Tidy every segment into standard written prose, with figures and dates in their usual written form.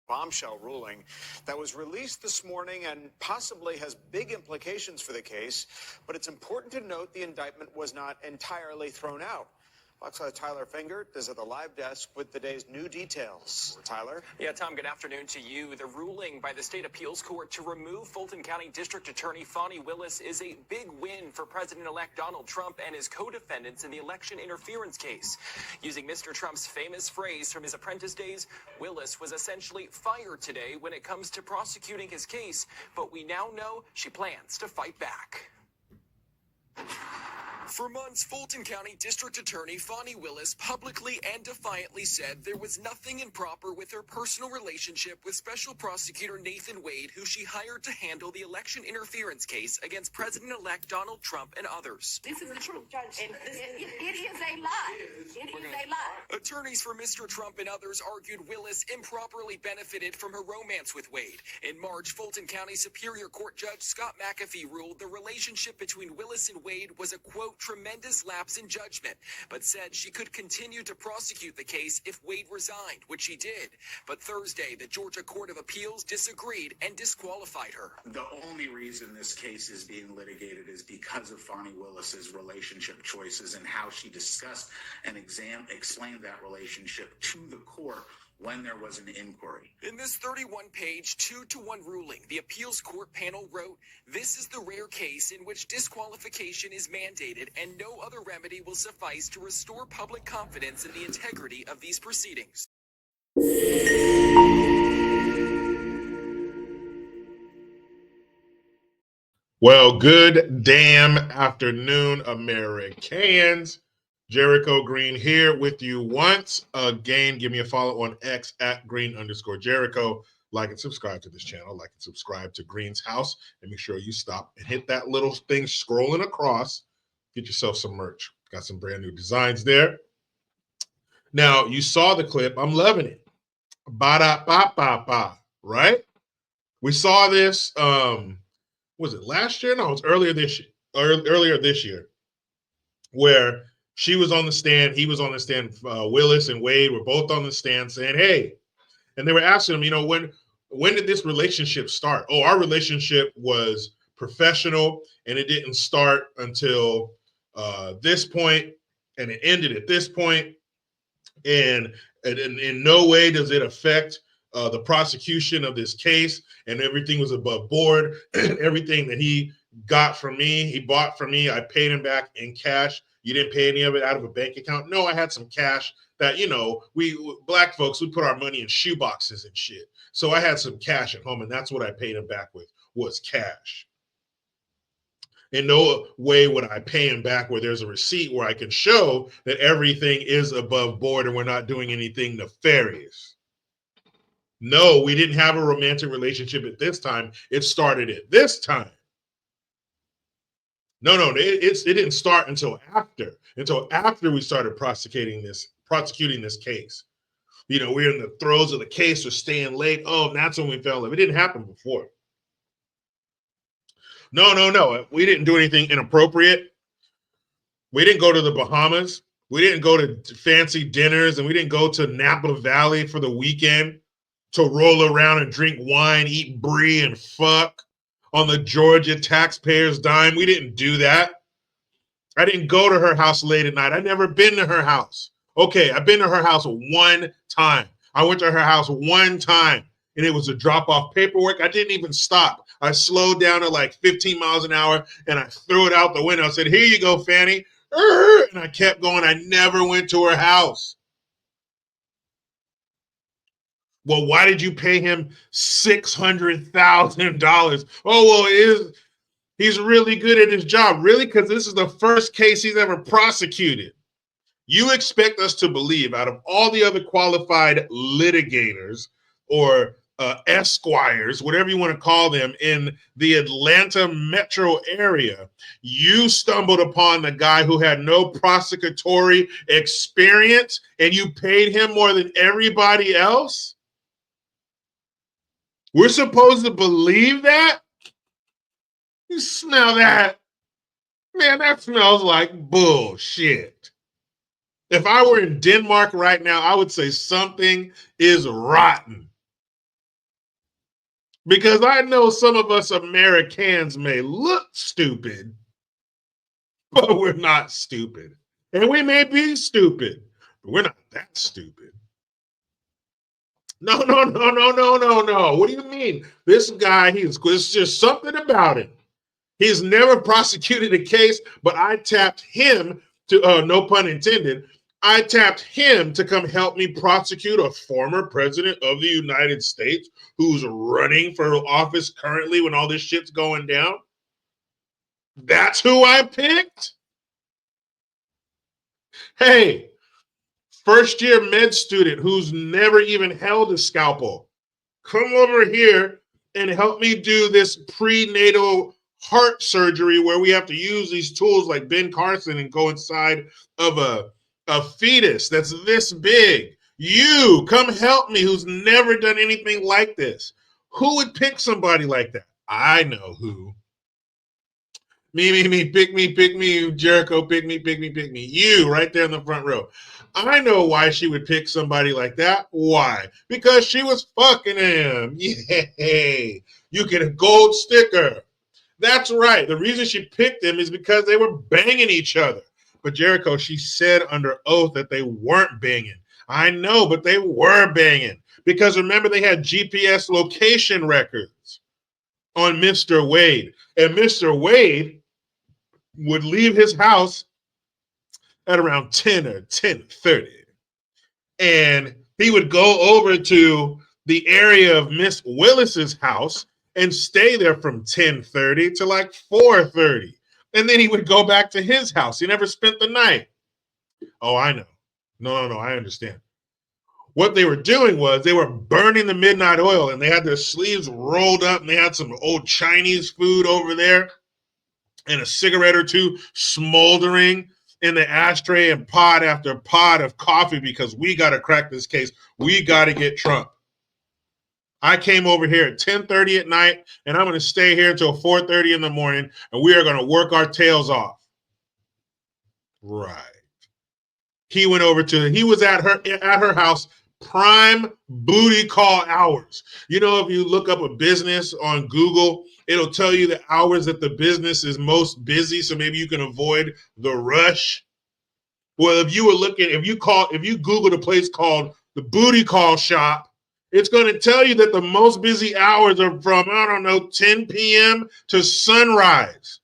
bombshell ruling that was released this morning and possibly has big implications for the case. But it's important to note the indictment was not entirely thrown out. Fox Tyler Fingert is at the live desk with the day's new details. Tyler? Yeah, Tom, good afternoon to you. The ruling by the state appeals court to remove Fulton County District Attorney Fani Willis is a big win for President-elect Donald Trump and his co-defendants in the election interference case. Using Mr. Trump's famous phrase from his apprentice days, Willis was essentially fired today when it comes to prosecuting his case, but we now know she plans to fight back. For months, Fulton County District Attorney Fani Willis publicly and defiantly said there was nothing improper with her personal relationship with Special Prosecutor Nathan Wade, who she hired to handle the election interference case against President-elect Donald Trump and others. This is the truth, Judge. And it is a lie. It is a lie. Attorneys for Mr. Trump and others argued Willis improperly benefited from her romance with Wade. In March, Fulton County Superior Court Judge Scott McAfee ruled the relationship between Willis and Wade was a, quote, tremendous lapse in judgment, but said she could continue to prosecute the case if Wade resigned, which she did. But Thursday, the Georgia Court of Appeals disagreed and disqualified her. The only reason this case is being litigated is because of Fani Willis's relationship choices and how she discussed and explained that relationship to the court when there was an inquiry. In this 31-page, 2-1 ruling, the appeals court panel wrote, "This is the rare case in which disqualification is mandated and no other remedy will suffice to restore public confidence in the integrity of these proceedings." Well, good damn afternoon, Americans. Jericho Green here with you once again. Give me a follow on X at Green_Jericho. Like and subscribe to this channel. Like and subscribe to Green's House. And make sure you stop and hit that little thing scrolling across. Get yourself some merch. Got some brand new designs there. Now, you saw the clip. I'm loving it. Ba-da-ba-ba-ba, right? We saw this, was it last year? No, it was earlier this year, where she was on the stand, he was on the stand, Willis and Wade were both on the stand saying, hey, and they were asking him, you know, when did this relationship start? Oh, our relationship was professional and it didn't start until this point and it ended at this point. And in no way does it affect the prosecution of this case, and everything was above board. Everything that he got from me, he bought from me, I paid him back in cash. You didn't pay any of it out of a bank account? No, I had some cash that, you know, we black folks, we put our money in shoe boxes and shit. So I had some cash at home, and that's what I paid him back with, was cash. In no way would I pay him back where there's a receipt where I can show that everything is above board and we're not doing anything nefarious. No, we didn't have a romantic relationship at this time. It started at this time. No, it didn't start until after we started prosecuting this case. You know, we're in the throes of the case or staying late. Oh, and that's when we fell in love. It didn't happen before. No. We didn't do anything inappropriate. We didn't go to the Bahamas. We didn't go to fancy dinners, and we didn't go to Napa Valley for the weekend to roll around and drink wine, eat brie, and fuck on the Georgia taxpayers' dime. We didn't do that. I didn't go to her house late at night. I've never been to her house. Okay, I've been to her house one time. I went to her house one time, and it was to drop off paperwork. I didn't even stop. I slowed down to like 15 miles an hour, and I threw it out the window. I said, here you go, Fanny. And I kept going. I never went to her house. Well, why did you pay him $600,000? Oh, well, he's really good at his job. Really? Because this is the first case he's ever prosecuted. You expect us to believe, out of all the other qualified litigators or esquires, whatever you want to call them, in the Atlanta metro area, you stumbled upon the guy who had no prosecutory experience and you paid him more than everybody else? We're supposed to believe that? You smell that? Man, that smells like bullshit. If I were in Denmark right now, I would say something is rotten. Because I know some of us Americans may look stupid, but we're not stupid. And we may be stupid, but we're not that stupid. No. What do you mean? This guy, it's just something about him. He's never prosecuted a case, but I tapped him to, no pun intended, I tapped him to come help me prosecute a former president of the United States who's running for office currently when all this shit's going down. That's who I picked? Hey, first year med student who's never even held a scalpel, come over here and help me do this prenatal heart surgery where we have to use these tools like Ben Carson and go inside of a fetus that's this big. You come help me who's never done anything like this. Who would pick somebody like that? I know who. Me, pick me, Jericho, pick me. You right there in the front row. I know why she would pick somebody like that. Why? Because she was fucking him. Yay. You get a gold sticker. That's right. The reason she picked him is because they were banging each other. But Jericho, she said under oath that they weren't banging. I know, but they were banging. Because remember, they had GPS location records on Mr. Wade. And Mr. Wade would leave his house at around 10 or 10:30. And he would go over to the area of Miss Willis's house and stay there from 10:30 to like 4:30. And then he would go back to his house. He never spent the night. Oh, I know. No, I understand. What they were doing was they were burning the midnight oil and they had their sleeves rolled up and they had some old Chinese food over there and a cigarette or two smoldering in the ashtray and pot after pot of coffee because we got to crack this case. We got to get Trump. I came over here at 10:30 at night, and I'm going to stay here until 4:30 in the morning, and we are going to work our tails off. Right. He went over he was at her house, prime booty call hours. You know, if you look up a business on Google, it'll tell you the hours that the business is most busy, so maybe you can avoid the rush. Well, if you Googled a place called the Booty Call Shop, it's going to tell you that the most busy hours are from, 10 p.m. to sunrise.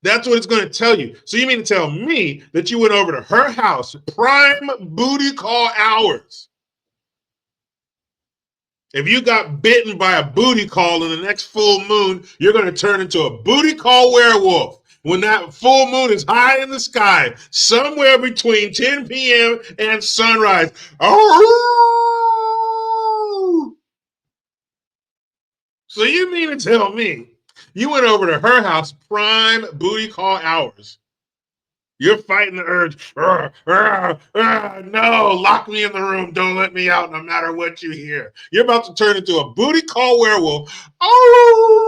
That's what it's going to tell you. So you mean to tell me that you went over to her house, prime booty call hours? If you got bitten by a booty call in the next full moon, you're going to turn into a booty call werewolf. When that full moon is high in the sky, somewhere between 10 p.m. and sunrise. Oh! So you mean to tell me you went over to her house, prime booty call hours. You're fighting the urge. No, lock me in the room. Don't let me out no matter what you hear. You're about to turn into a booty call werewolf. Oh!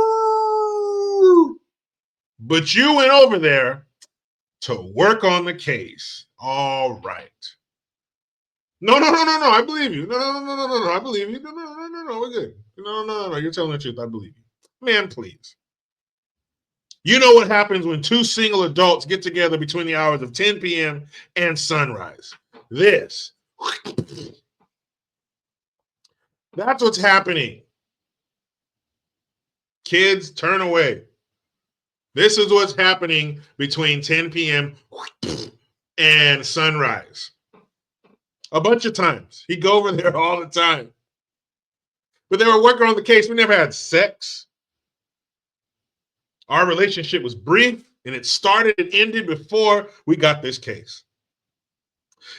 But you went over there to work on the case. All right. No. I believe you. No. I believe you. No. We're good. No. You're telling the truth. I believe you. Man, please. You know what happens when two single adults get together between the hours of 10 p.m. and sunrise. This. That's what's happening. Kids, turn away. This is what's happening between 10 p.m. and sunrise. A bunch of times. He'd go over there all the time. But they were working on the case. We never had sex. Our relationship was brief, and it started and ended before we got this case.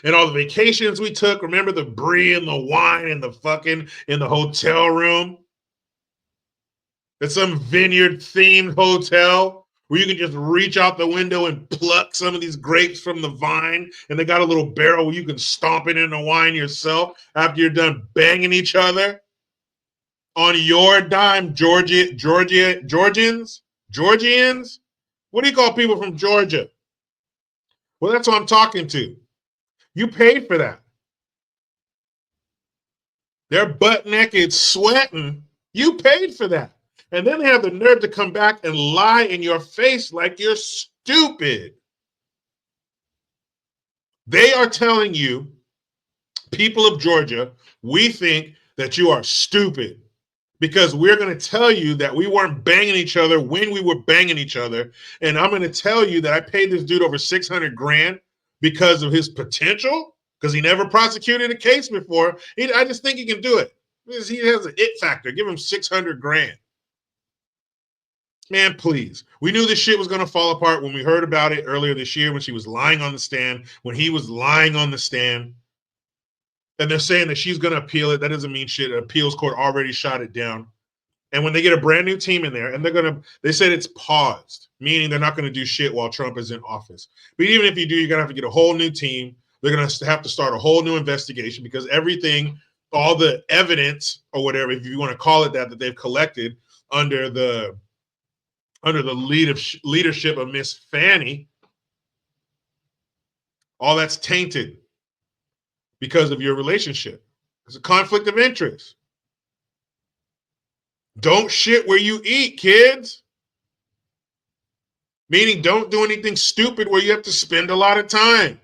And all the vacations we took, remember the brie and the wine and the fucking in the hotel room? It's some vineyard-themed hotel where you can just reach out the window and pluck some of these grapes from the vine, and they got a little barrel where you can stomp it in the wine yourself after you're done banging each other. On your dime, Georgians? What do you call people from Georgia? Well, that's what I'm talking to. You paid for that. They're butt naked, sweating. You paid for that. And then they have the nerve to come back and lie in your face like you're stupid. They are telling you, people of Georgia, we think that you are stupid because we're going to tell you that we weren't banging each other when we were banging each other. And I'm going to tell you that I paid this dude over 600 grand because of his potential, because he never prosecuted a case before. I just think he can do it. He has an it factor. Give him 600 grand. Man, please. We knew this shit was going to fall apart when we heard about it earlier this year when she was lying on the stand, when he was lying on the stand. And they're saying that she's going to appeal it. That doesn't mean shit. An appeals court already shot it down. And when they get a brand new team in there, and they said it's paused, meaning they're not going to do shit while Trump is in office. But even if you do, you're going to have to get a whole new team. They're going to have to start a whole new investigation because everything, all the evidence or whatever, if you want to call it that they've collected under the leadership of Miss Fani, all that's tainted because of your relationship. It's a conflict of interest. Don't shit where you eat, kids. Meaning don't do anything stupid where you have to spend a lot of time.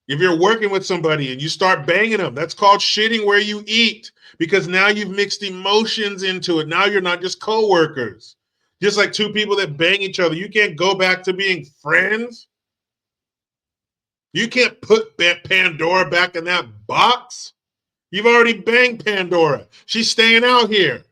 If you're working with somebody and you start banging them, that's called shitting where you eat because now you've mixed emotions into it. Now you're not just coworkers. Just like two people that bang each other. You can't go back to being friends. You can't put Pandora back in that box. You've already banged Pandora. She's staying out here.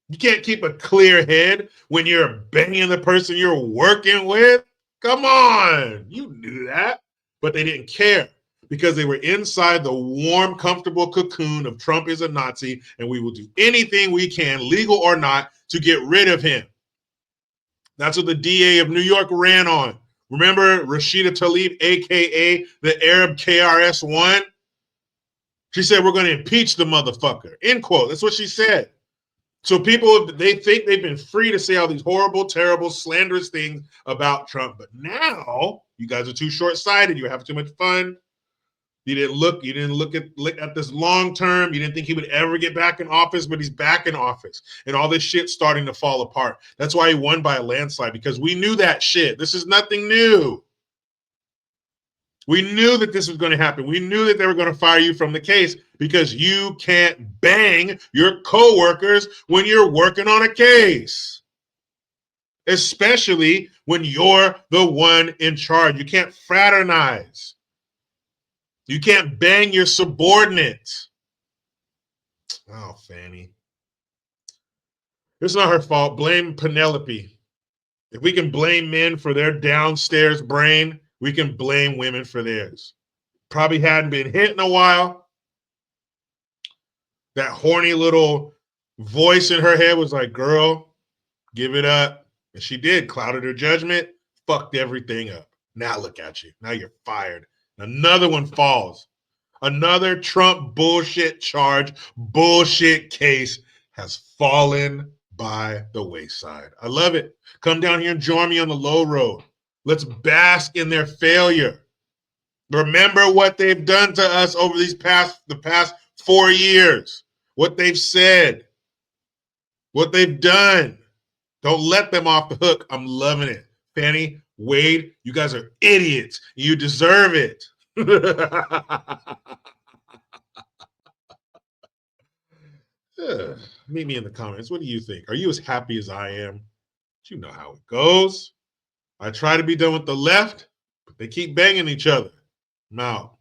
You can't keep a clear head when you're banging the person you're working with. Come on. You knew that. But they didn't care because they were inside the warm, comfortable cocoon of Trump is a Nazi, and we will do anything we can, legal or not, to get rid of him. That's what the DA of New York ran on. Remember Rashida Tlaib, a.k.a. the Arab KRS-One? She said, we're going to impeach the motherfucker. End quote. That's what she said. So people, they think they've been free to say all these horrible, terrible, slanderous things about Trump. But now you guys are too short-sighted. You have too much fun. You didn't look at this long term. You didn't think he would ever get back in office, but he's back in office. And all this shit's starting to fall apart. That's why he won by a landslide, because we knew that shit. This is nothing new. We knew that this was going to happen. We knew that they were going to fire you from the case because you can't bang your coworkers when you're working on a case. Especially when you're the one in charge. You can't fraternize. You can't bang your subordinates. Oh, Fani. It's not her fault. Blame Penelope. If we can blame men for their downstairs brain, we can blame women for theirs. Probably hadn't been hit in a while. That horny little voice in her head was like, girl, give it up. And she did. Clouded her judgment. Fucked everything up. Now look at you. Now you're fired. Another one falls. Another Trump bullshit charge, bullshit case has fallen by the wayside. I love it. Come down here and join me on the low road. Let's bask in their failure. Remember what they've done to us over the past 4 years. What they've said. What they've done. Don't let them off the hook. I'm loving it. Fani, Wade, you guys are idiots. You deserve it. Meet me in the comments. What do you think? Are you as happy as I am? You know how it goes. I try to be done with the left, but they keep banging each other. I'm out.